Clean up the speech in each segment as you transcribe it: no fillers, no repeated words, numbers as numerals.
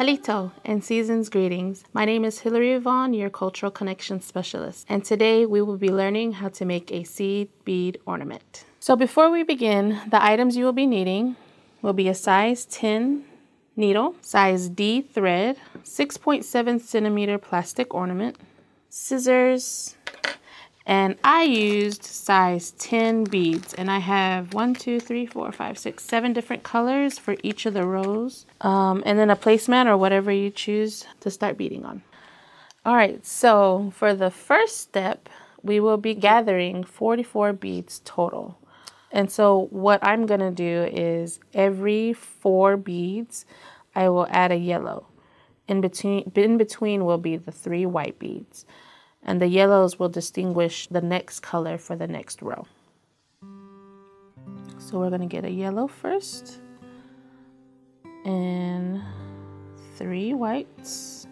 Halito and season's greetings. My name is Hillary Vaughn, your Cultural Connection Specialist, and today we will be learning how to make a seed bead ornament. So before we begin, the items you will be needing will be a size 10 needle, size D thread, 6.7 centimeter plastic ornament, scissors, and I used size 10 beads, and I have 7 different colors for each of the rows, and then a placemat or whatever you choose to start beading on. All right, so for the first step, we will be gathering 44 beads total. And so what I'm gonna do is every 4 beads, I will add a yellow. In between will be the 3 white beads. And the yellows will distinguish the next color for the next row. So we're gonna get a yellow first. And 3 whites.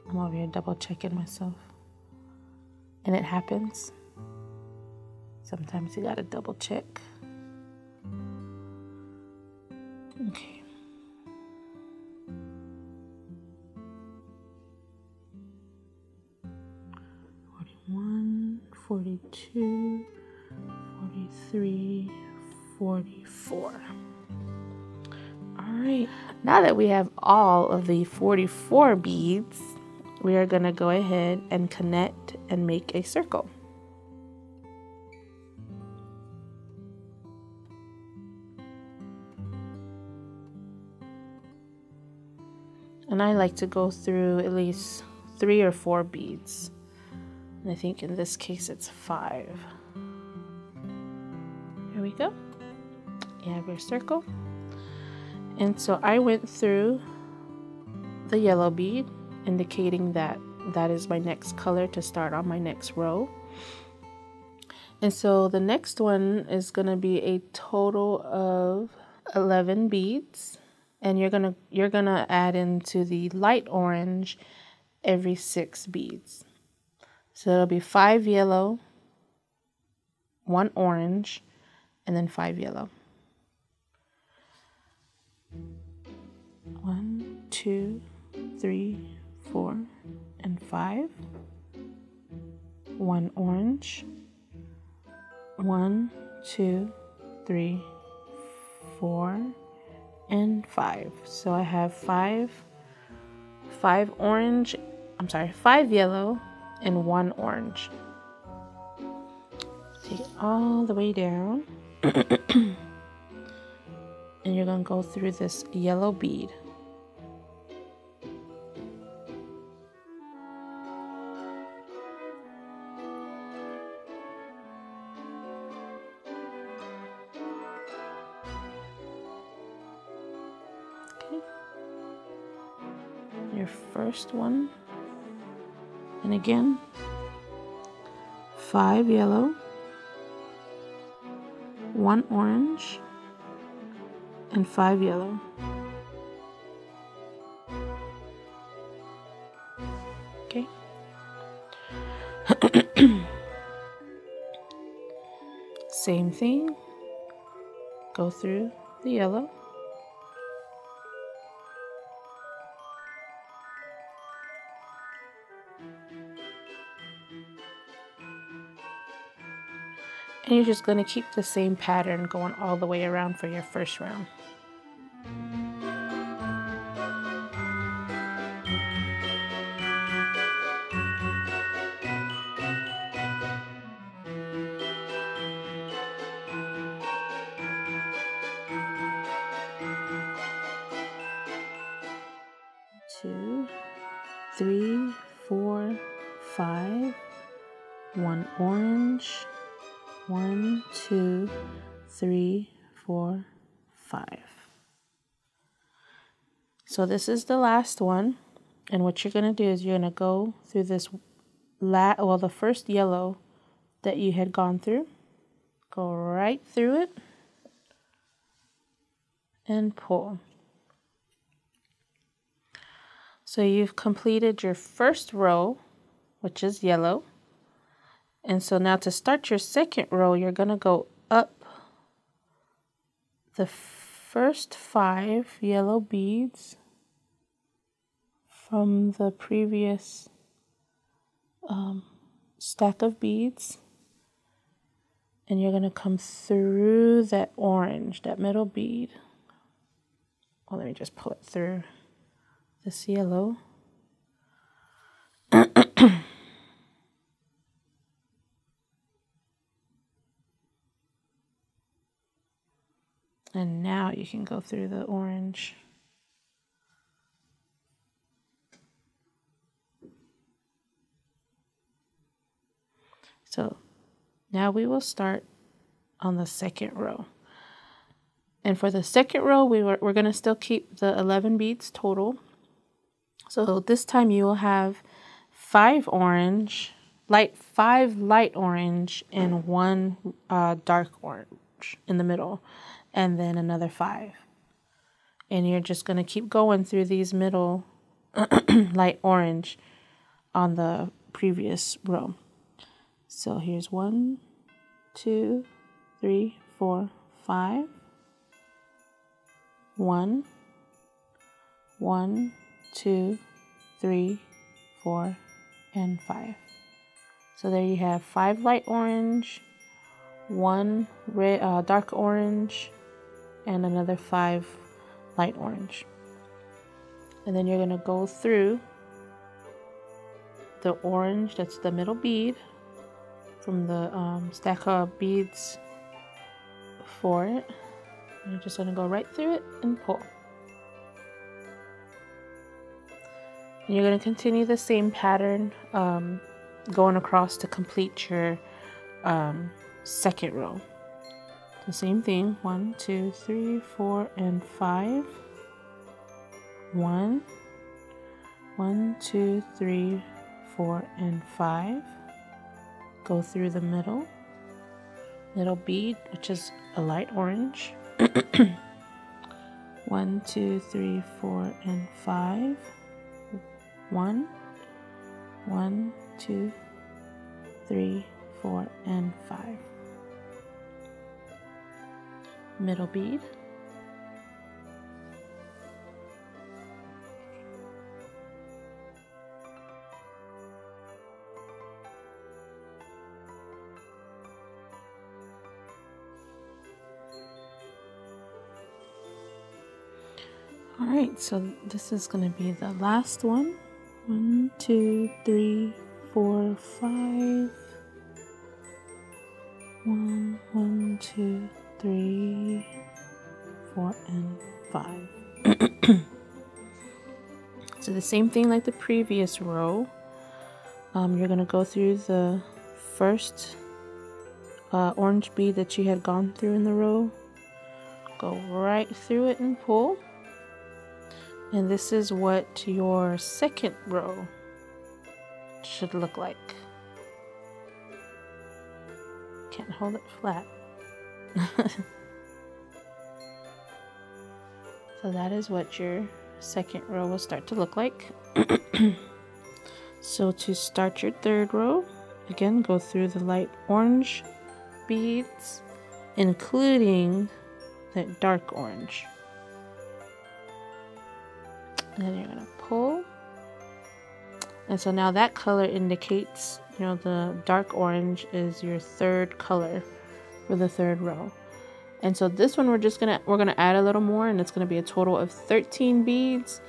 I'm over here double checking myself. And it happens. Sometimes you gotta double check. Okay. 42, 43, 44. All right, now that we have all of the 44 beads, we are gonna go ahead and connect and make a circle. And I like to go through at least 3 or 4 beads. I think in this case it's 5. Here we go. You have your circle. And so I went through the yellow bead, indicating that that is my next color to start on my next row. And so the next one is going to be a total of 11 beads. And you're gonna add into the light orange every 6 beads. So it'll be 5 yellow, 1 orange, and then 5 yellow. 1, 2, 3, 4, and 5. 1 orange. 1, 2, 3, 4, and 5. So I have 5 yellow, and 1 orange. Take it all the way down. And you're going to go through this yellow bead. Okay. Your first one. And again, 5 yellow, 1 orange, and 5 yellow. Okay. Same thing. Go through the yellow. And you're just going to keep the same pattern going all the way around for your first round. Two, 3, 4, 5, 1 orange, 1, 2, 3, 4, 5. So this is the last one, and what you're going to do is you're going to go through this the first yellow that you had gone through. Go right through it and pull. So you've completed your first row, which is yellow. And so now to start your second row, you're going to go up the first 5 yellow beads from the previous stack of beads, and you're going to come through that orange, that middle bead. Well, let me just pull it through this yellow. And now you can go through the orange. So now we will start on the second row. And for the second row, we're going to still keep the 11 beads total. So this time you will have 5 orange, 5 light orange, and 1 dark orange in the middle, and then another 5. And you're just going to keep going through these middle light orange on the previous row. So here's 1, 2, 3, 4, 5. 1, 2, 3, 4, and 5. So there you have 5 light orange, 1 red, dark orange, and another 5 light orange. And then you're going to go through the orange, that's the middle bead, from the stack of beads for it. And you're just going to go right through it and pull. And you're going to continue the same pattern going across to complete your second row. The same thing, 1, 2, 3, 4, and 5. 1, 2, 3, 4, and 5. Go through the middle bead, which is a light orange. 1, 2, 3, 4, and 5. 1, 2, 3, 4, and 5. Middle bead. Alright, so this is going to be the last one. 1, 2, 3, 4, 5. 1, 2, 3, 4, and 5. So the same thing like the previous row. You're going to go through the first orange bead that you had gone through in the row. Go right through it and pull. And this is what your second row should look like. Can't hold it flat. So that is what your second row will start to look like. So to start your third row, again, go through the light orange beads, including that dark orange. And then you're going to pull. And so now that color indicates, you know, the dark orange is your third color for the third row. And so this one we're gonna add a little more, and it's gonna be a total of 13 beads.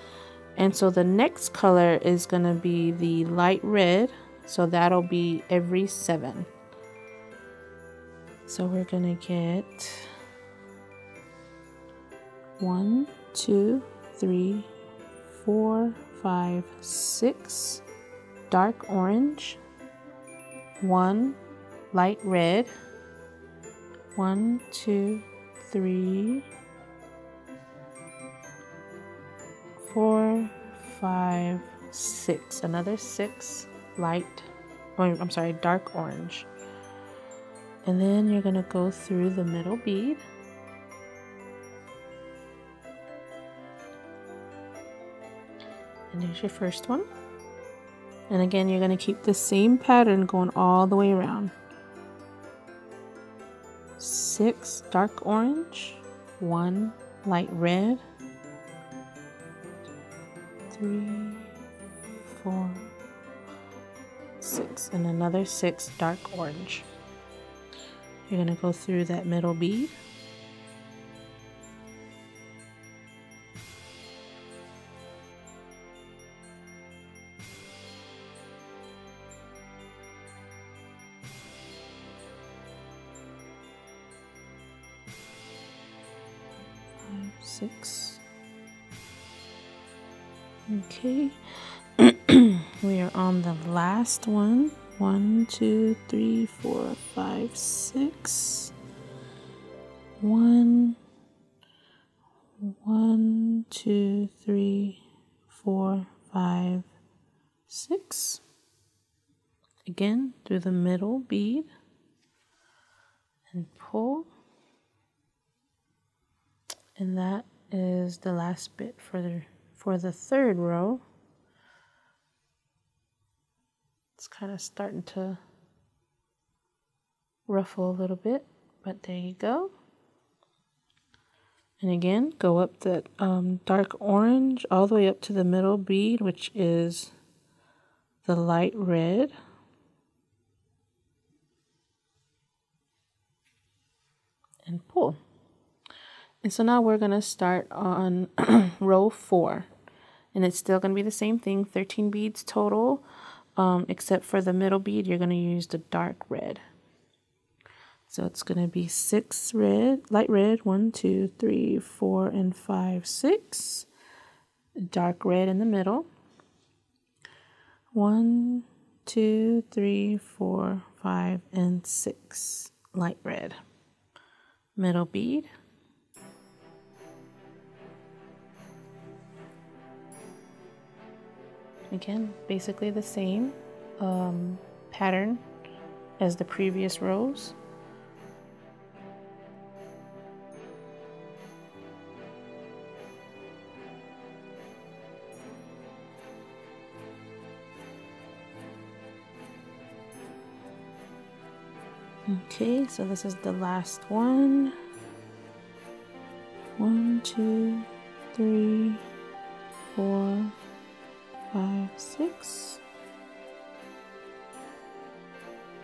And so the next color is gonna be the light red, so that'll be every 7. So we're gonna get 1, 2, 3, 4, 5, 6 dark orange, 1 light red, 1, 2, 3, 4, 5, 6. Another 6 dark orange. And then you're going to go through the middle bead. And here's your first one. And again, you're going to keep the same pattern going all the way around. 6 dark orange, 1 light red, 3, 4, 6, and another 6 dark orange. You're going to go through that middle bead. Six. Okay. We are on the last one. 1, 2, 3, 4, 5, 6. 1, 1, 2, 3, 4, 5, 6. Again, through the middle bead and pull. And that is the last bit for the third row. It's kind of starting to ruffle a little bit, but there you go. And again, go up that dark orange all the way up to the middle bead, which is the light red. And pull. And so now we're going to start on row 4. And it's still going to be the same thing, 13 beads total, except for the middle bead, you're going to use the dark red. So it's going to be 6 red, light red, 1, 2, 3, 4, and 5, 6. Dark red in the middle. 1, 2, 3, 4, 5, and 6. Light red. Middle bead. Again, basically the same pattern as the previous rows. Okay, so this is the last one. 1, 2, 3, 4, 5, 6.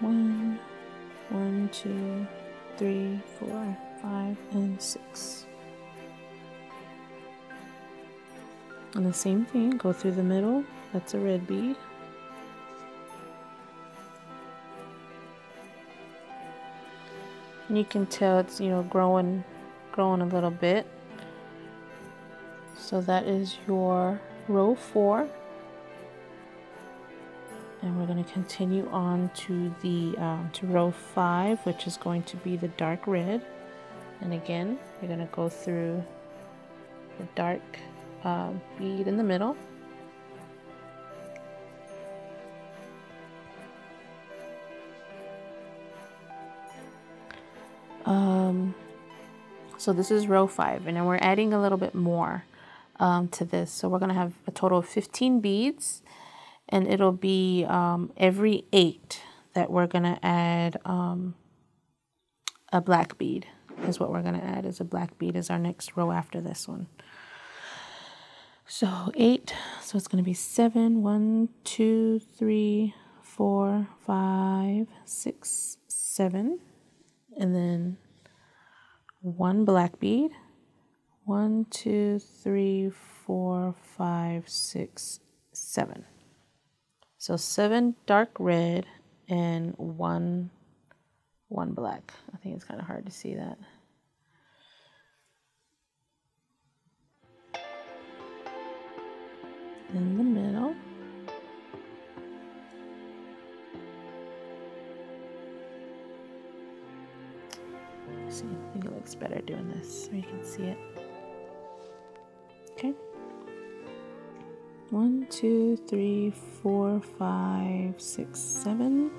1, 1, 2, 3, 4, 5, and 6. And the same thing, go through the middle. That's a red bead. And you can tell it's, growing a little bit. So that is your row 4. And we're going to continue on to the to row 5, which is going to be the dark red. And again, you're going to go through the dark bead in the middle. So this is row 5, and then we're adding a little bit more to this. So we're going to have a total of 15 beads, and it'll be every 8 that we're going to add a black bead is what we're going to add. Is a black bead is our next row after this one. So 8, so it's going to be 7, 1, 2, 3, 4, 5, 6, 7, and then 1 black bead. 1, 2, 3, 4, 5, 6, 7. So 7 dark red and 1 black. I think it's kind of hard to see that. In the middle. See, I think it looks better doing this so you can see it. Okay. 1, 2, 3, 4, 5, 6, 7.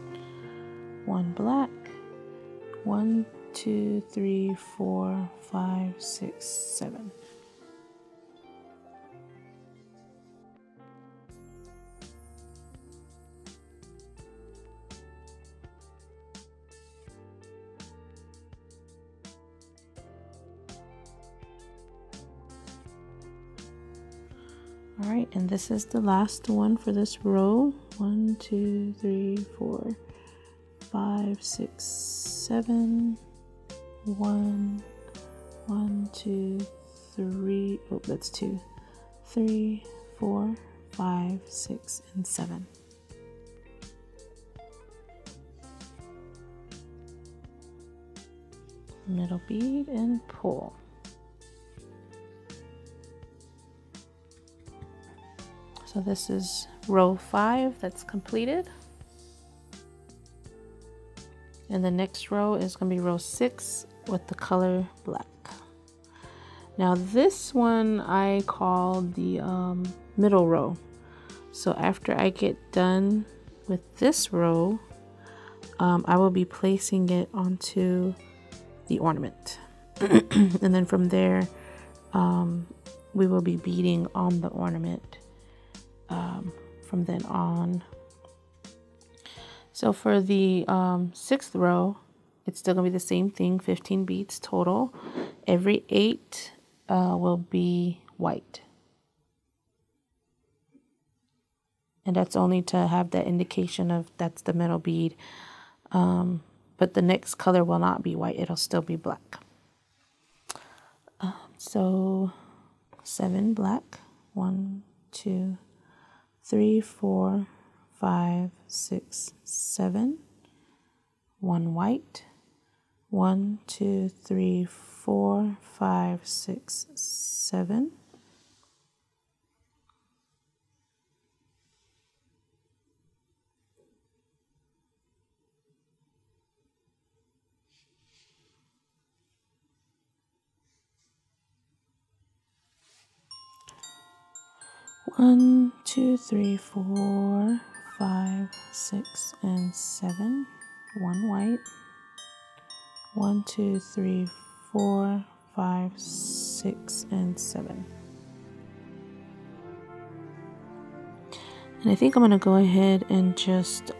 1 black. 1, 2, 3, 4, 5, 6, 7. All right, and this is the last one for this row. 1, 2, 3, 4, 5, 6, 7. 1, 1, 2, 3. Oh, that's 2. 3, 4, 5, 6, and 7. Middle bead and pull. So this is row 5 that's completed. And the next row is going to be row 6 with the color black. Now this one I call the middle row. So after I get done with this row, I will be placing it onto the ornament. And then from there, we will be beading on the ornament from then on. So for the 6th row, it's still gonna be the same thing, 15 beads total. Every 8 will be white. And that's only to have that indication of that's the middle bead. But the next color will not be white, it'll still be black. So 7 black, 1, 2, 3, 4, 5, 6, 7, 1 white, 1, 2, 3, 4, 5, 6, 7. One, 2, 3, 4, 5, 6, and 7. 1 white. 1, 2, 3, 4, 5, 6, and 7. And I think I'm gonna go ahead and just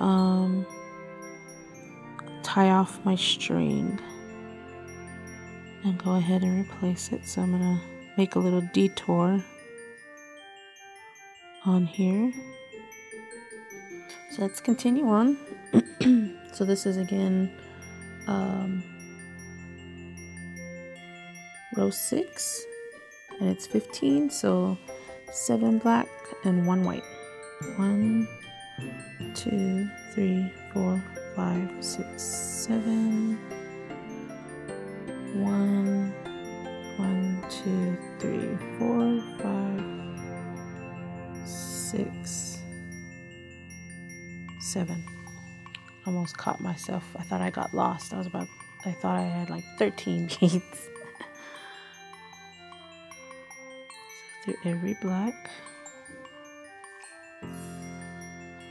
tie off my string and go ahead and replace it. So I'm gonna make a little detour on here. So let's continue on. So this is again row 6 and it's 15, so 7 black and 1 white. 1, 2, 3, 4, 5, 6, 7. 1, 2, 3, 4, 5, 6, 7. Almost caught myself. I thought I got lost. I thought I had like 13 beads. Through every black.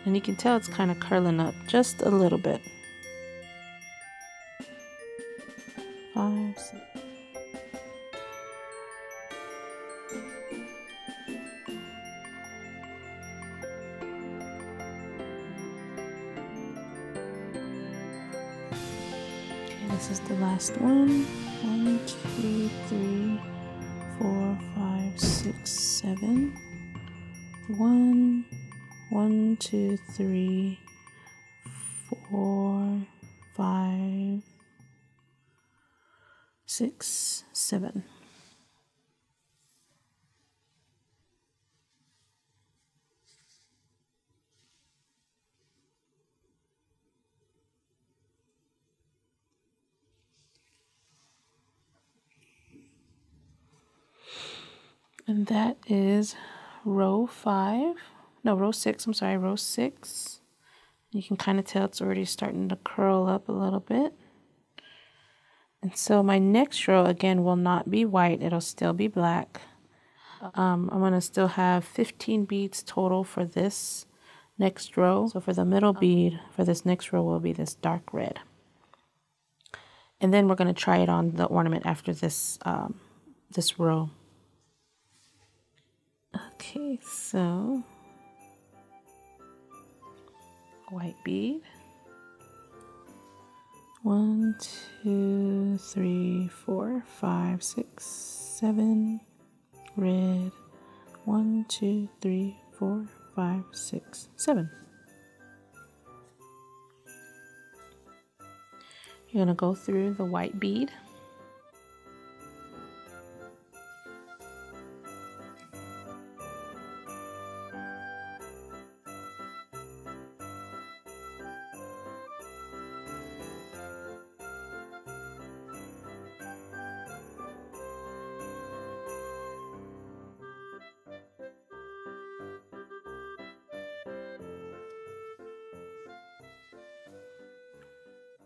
And you can tell it's kind of curling up just a little bit. 5, 6. This is the last one. 1, 2, 3, 4, 5, 6, 7. 1, 2, 3, 4, 5, 6, 7. And that is row 5. No, row 6. I'm sorry, row 6. You can kind of tell it's already starting to curl up a little bit. And so my next row again will not be white, it'll still be black. I'm going to still have 15 beads total for this next row. So for the middle bead for this next row will be this dark red. And then we're going to try it on the ornament after this, this row. Okay, so white bead. 1, 2, 3, 4, 5, 6, 7. Red. 1, 2, 3, 4, 5, 6, 7. You're going to go through the white bead.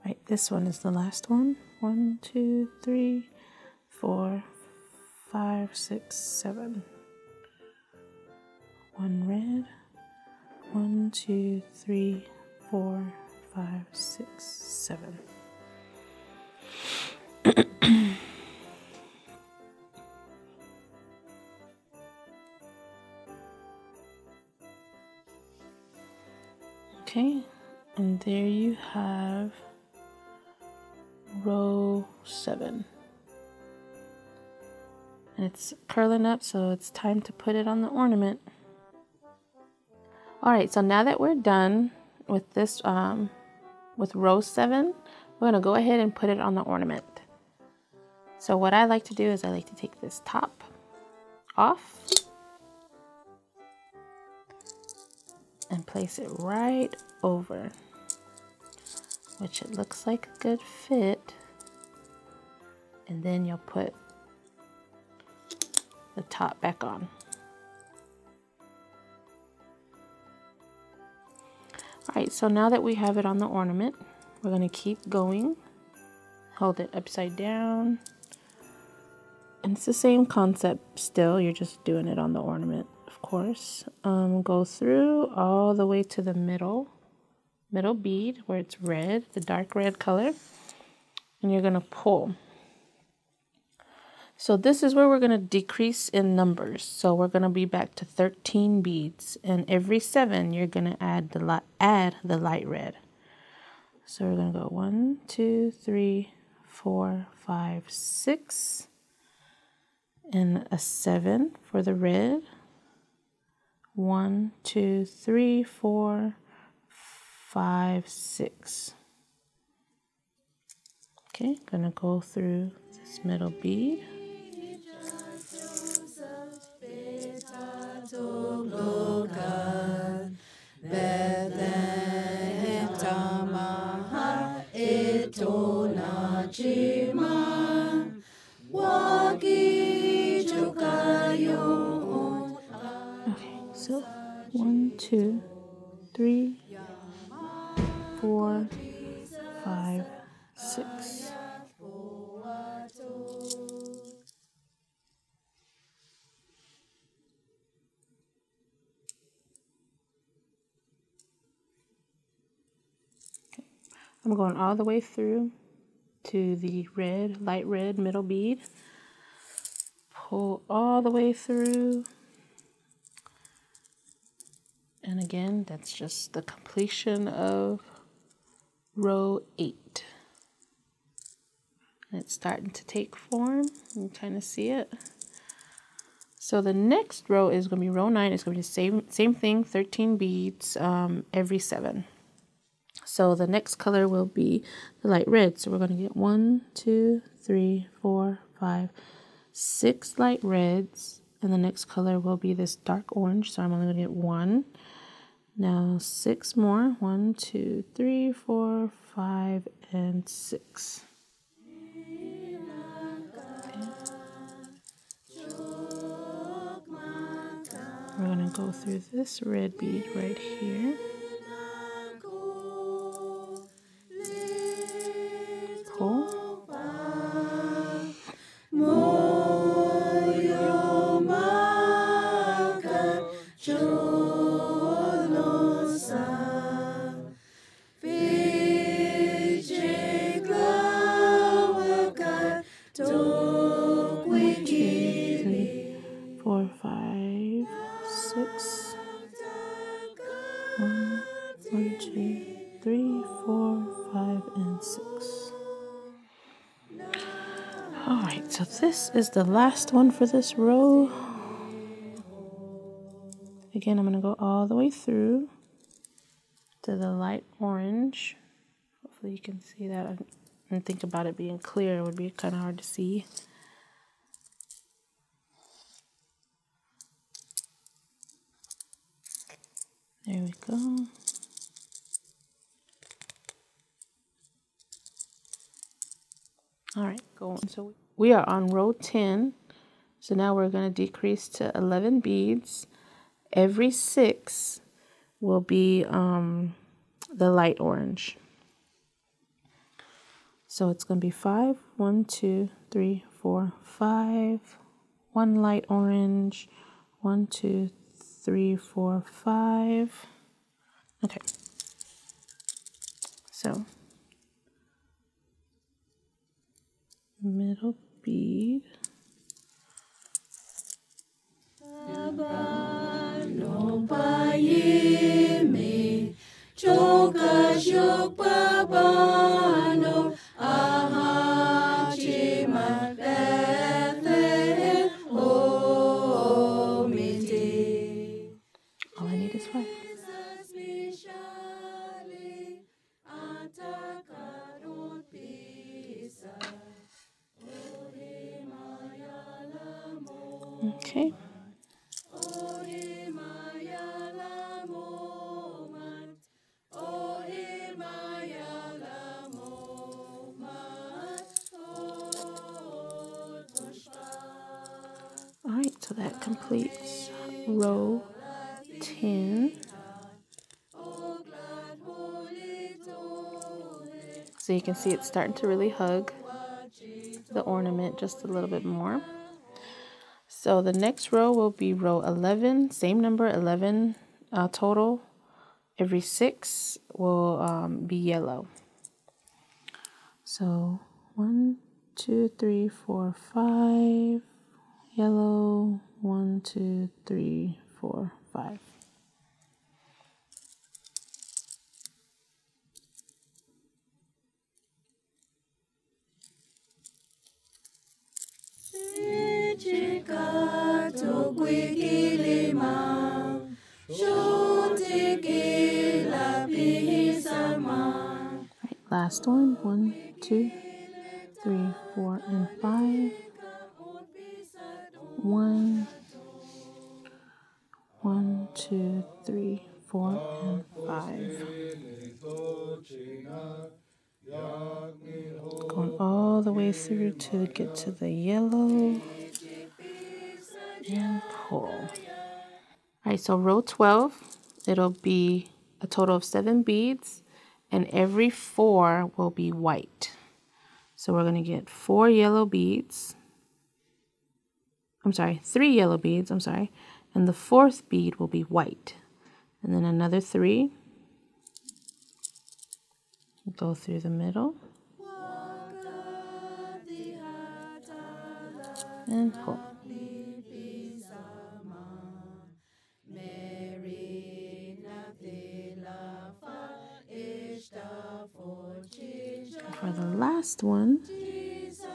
Right, this one is the last one. 1, 2, 3, 4, 5, 6, 7. One red. 1, 2, 3, 4, 5, 6, 7. Okay, and there you have row 7. And it's curling up, so it's time to put it on the ornament. Alright, so now that we're done with this, with row 7, we're going to go ahead and put it on the ornament. So what I like to do is I like to take this top off and place it right over, which it looks like a good fit. And then you'll put the top back on. Alright, so now that we have it on the ornament, we're going to keep going. Hold it upside down. And it's the same concept still, you're just doing it on the ornament, of course. Go through all the way to the middle bead where it's red, the dark red color. And you're going to pull. So this is where we're going to decrease in numbers. So we're going to be back to 13 beads, and every 7 you're going to add the light red. So we're going to go 1, 2, 3, 4, 5, 6, and a 7 for the red. 1, 2, 3, 4, 5, 6. Okay, gonna go through this middle bead. Okay, so 1, 2, 3, 4, 5, 6. I'm going all the way through to the red, light red middle bead. Pull all the way through. And again, that's just the completion of row 8. And it's starting to take form. You can kind of see it. So the next row is going to be row 9. It's going to be the same thing, 13 beads every 7. So the next color will be the light red. So we're going to get 1, 2, 3, 4, 5, 6 light reds. And the next color will be this dark orange. So I'm only going to get 1. Now 6 more. 1, 2, 3, 4, 5, and 6. We're going to go through this red bead right here. Pull. Alright, so this is the last one for this row. Again, I'm going to go all the way through to the light orange. Hopefully you can see that. I didn't think about it being clear. It would be kind of hard to see. There we go. All right, going. So we are on row 10. So now we're going to decrease to 11 beads. Every 6 will be the light orange. So it's going to be 5, 1, 2, 3, 4, 5. 1 light orange, 1, 2, 3, 4, 5. Okay. So middle bead. All I need is 5. Okay. All right, so that completes row 10. So you can see it's starting to really hug the ornament just a little bit more. So the next row will be row 11, same number, 11 total. Every 6 will be yellow. So 1, 2, 3, 4, 5. Yellow, 1, 2, 3, 4, 5. Right, last one. 1, 2, 3, 4, and 5. 1, 1, 2, 3, 4, and 5. Going all the way through to get to the yellow and pull. All right, so row 12, it'll be a total of 7 beads, and every 4 will be white. So we're going to get 4 yellow beads. I'm sorry, 3 yellow beads, I'm sorry. And the 4th bead will be white. And then another 3. Go through the middle. And pull. And for the last one,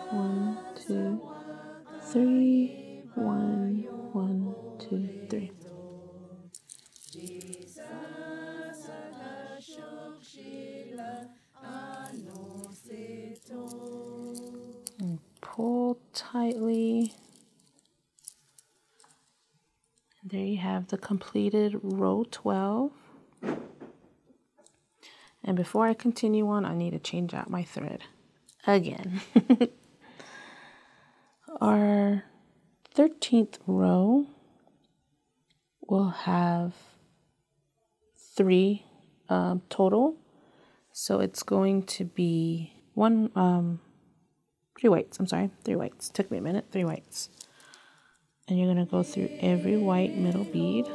1, 2, 3, 1, 1, 2, 3. And pull tightly. And there you have the completed row 12. And before I continue on, I need to change out my thread again. Our 13th row will have 3 total. So it's going to be 3 whites. I'm sorry, 3 whites. Took me a minute, 3 whites. And you're going to go through every white middle bead.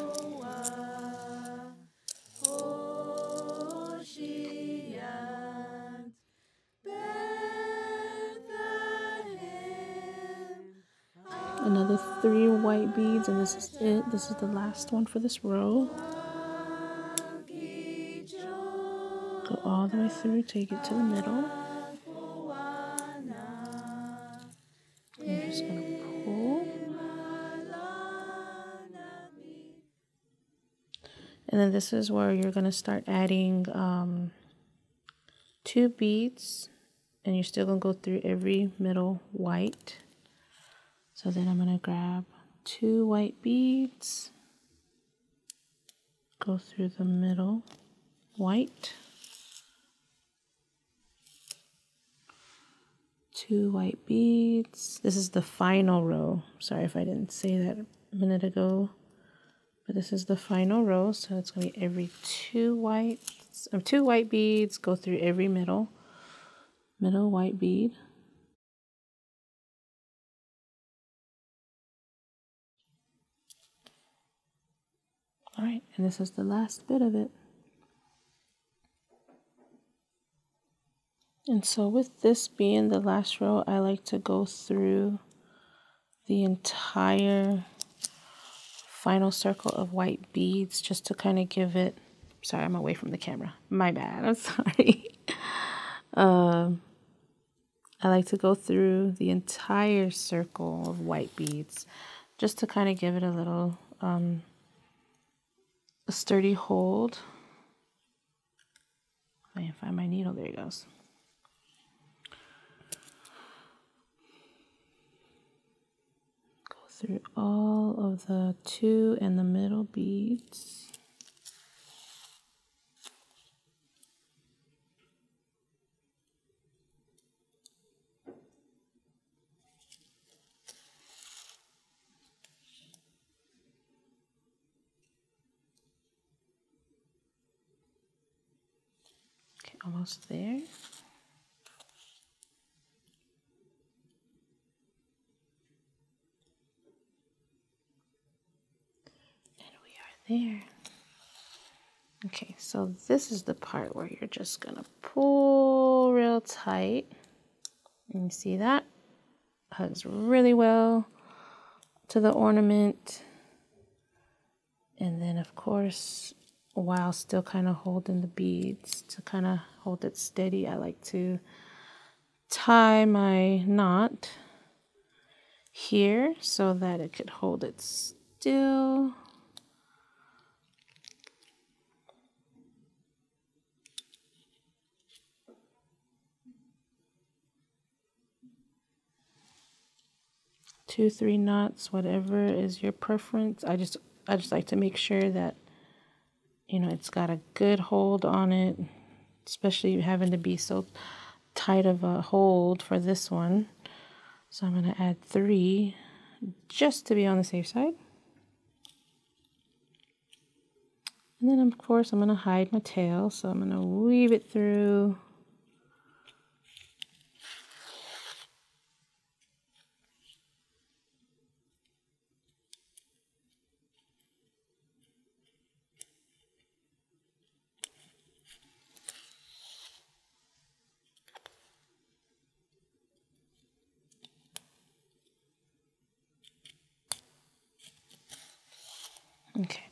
Another 3 white beads, and this is it. This is the last one for this row. Go all the way through till you get to the middle. You're just going to pull. then this is where you're going to start adding 2 beads, and you're still going to go through every middle white. So then I'm going to grab 2 white beads, go through the middle white, 2 white beads. This is the final row. Sorry if I didn't say that a minute ago, but this is the final row. So it's going to be every 2 white beads, go through every middle white bead. All right, and this is the last bit of it. And so with this being the last row, I like to go through the entire final circle of white beads just to kind of give it, sorry, I'm away from the camera. My bad, I'm sorry. I like to go through the entire circle of white beads just to kind of give it a little a sturdy hold. I can find my needle, there it goes. Through all of the 2 and the middle beads. Okay, almost there. There. Okay, so this is the part where you're just gonna pull real tight. And you see that? Hugs really well to the ornament. And then of course, while still kind of holding the beads, to kind of hold it steady, I like to tie my knot here so that it could hold it still. Two, 3 knots, whatever is your preference. I just like to make sure that, you know, it's got a good hold on it, especially having to be so tight of a hold for this one. So I'm going to add 3 just to be on the safe side. And then of course I'm going to hide my tail, so I'm going to weave it through. Okay.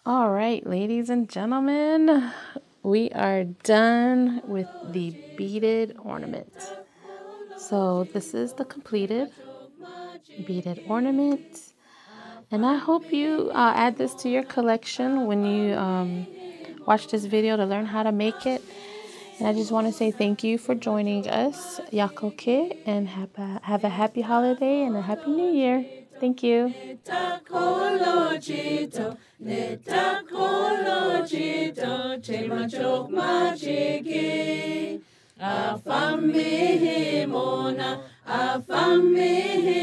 All right, ladies and gentlemen, we are done with the beaded ornament. So this is the completed beaded ornament. And I hope you add this to your collection when you watch this video to learn how to make it. And I just want to say thank you for joining us, Yakoke, and have a happy holiday and a happy new year. Thank you. Afame